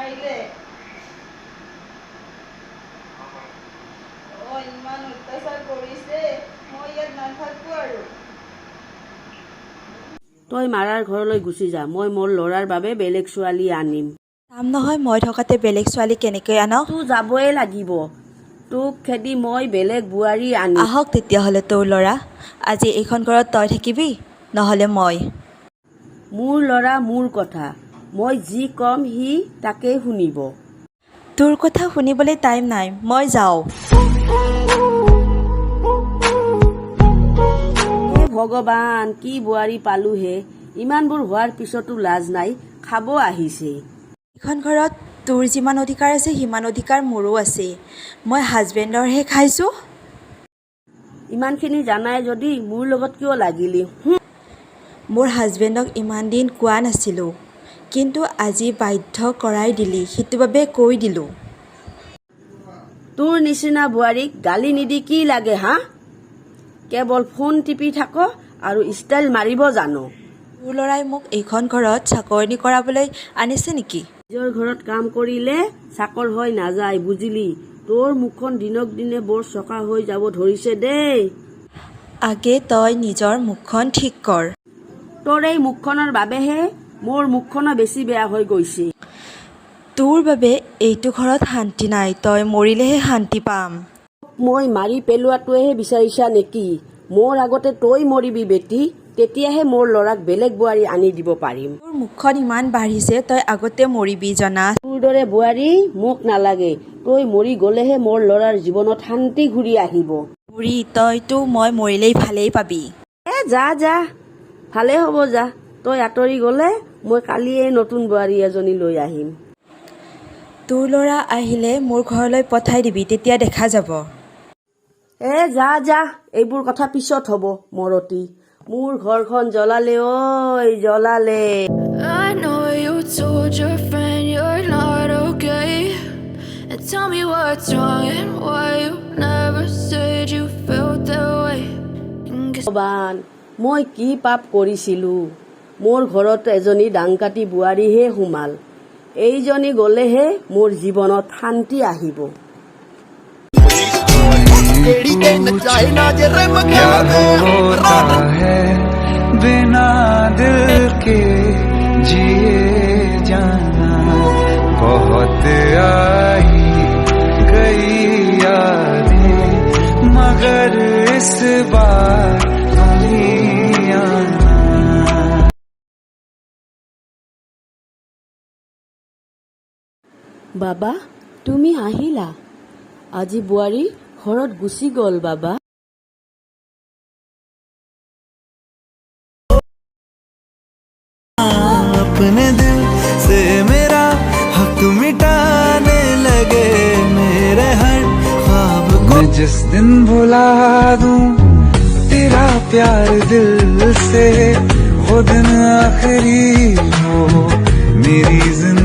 আহিলে ইমান অত্যাচাৰ কৰিছে মই ইয়াত নাথাকো আৰু তই মাৰাৰ ঘৰলৈ গুচি যা মই মোৰ ল'ৰাৰ বাবে বেলেগ ছোৱালী আনিম কাম নহয় মই থকাতে বেলেগ ছোৱালী কেনেকৈ আন তোৰ যাবই লাগিব তোক খেদি মই বেলেগ বোৱাৰী আনিম আহক তেতিয়াহ'লে তোৰ ল'ৰা আজি এইখন ঘৰত তই থাকিবি নহ'লে মই মোৰ ল'ৰা মোৰ কথা মই যি কম সি তাকেই শুনিব তোৰ কথা শুনিবলৈ টাইম নাই মই যাওঁ হে ভগৱান কি বোৱাৰী পালোহে ইমানবোৰ হোৱাৰ পিছতো লাজ নাই খাব আহিছে এইখন ঘৰত তোৰ যিমান অধিকাৰ আছে সিমান অধিকাৰ মোৰো আছে মই হাজবেণ্ডৰহে খাইছোঁ ইমানখিনি জানাই যদি মোৰ লগত কিয় লাগিলি মোৰ হাজবেণ্ডক ইমান দিন কোৱা নাছিলোঁ কিন্তু আজি বাধ্য কৰাই দিলি সেইটো বাবে কৈ দিলোঁ তোৰ নিচিনা বোৱাৰীক গালি নিদি কি লাগে হা কেৱল ফোন টিপি থাক আৰু ষ্টাইল মাৰিব জানো তোৰ ল'ৰাই মোক এইখন ঘৰত চাকৰি কৰাবলৈ আনিছে নেকি নিজৰ ঘৰত কাম কৰিলে চাকৰ হৈ নাযায় বুজিলি তোৰ মুখখন দিনক দিনে বৰ চকা হৈ যাব ধৰিছে দেই আগে তই নিজৰ মুখখন ঠিক কৰ তোৰ এই মুখখনৰ বাবেহে মোৰ মুখখনো বেছি বেয়া হৈ গৈছে তোৰ বাবে এইটো ঘৰত শান্তি নাই তই মৰিলেহে শান্তি পাম মই মাৰি পেলোৱাটোহে বিচাৰিছা নেকি মোৰ আগতে তই মৰিবি বেটি তেতিয়াহে মোৰ ল'ৰাক বেলেগ বোৱাৰী আনি দিব পাৰিম তোৰ মুখখন ইমান বাঢ়িছে তই আগতে মৰিবি জনা তোৰ দৰে বোৱাৰী মোক নালাগে তই মৰি গলেহে মোৰ ল'ৰাৰ জীৱনত শান্তি ঘূৰি আহিব বুঢ়ী তইতো মই মৰিলেই ভালেই পাবি যা যা ভালে হ'ব যা তই আঁতৰি গলে মই কালিয়ে নতুন বোৱাৰী এজনী লৈ আহিম তোৰ ল'ৰা আহিলে মোৰ ঘৰলৈ পঠাই দিবি তেতিয়া দেখা যাব যা যা এইবোৰ কথা পিছত হ'ব মৰতি মোৰ ঘৰখন জ্বলালে ঐ জ্বলালে I know you told your friend you're not okay and tell me what's wrong and why you never said you felt that way ভগৱান মই কি পাপ কৰিছিলোঁ মোৰ ঘৰত এজনী ডাংকাটি বোৱাৰীহে সোমাল এইজনী গলেহে মোৰ জীৱনত শান্তি আহিব क्या होता है बिना दिल के जिए जाना बहुत आई गई यादें मगर इस बार तुम ही आना বাবা তুমি আহিলা আজি বোৱাৰী ঘৰত গুচি গ'ল বাবা अपने दिल से मेरा हक मिटाने लगे मेरे हर ख्वाब को मैं जिस दिन भुला दूं तेरा प्यार दिल से वो दिन आखिरी हो मेरी जिंदगी